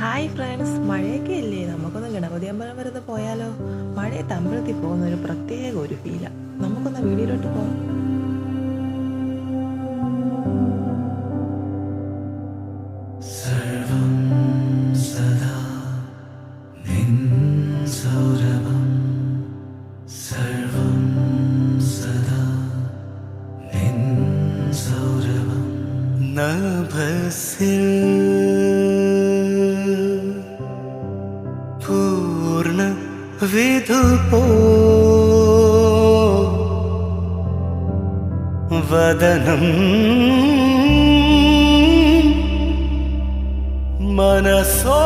Hi friends, മഴയൊക്കെ അല്ലേ? നമുക്കൊന്ന് ഗണപതി അമ്പലം വരെ പോയാലോ? മഴയത്ത് അമ്പലത്തിൽ പോകുന്ന ഒരു പ്രത്യേക ഒരു ഫീലാണ്. നമുക്കൊന്ന് വീഡിയോയിലോട്ട് പോകാം. നഭസിൽ പൂർണ്ണ വിധുപോ വദനം മനസോ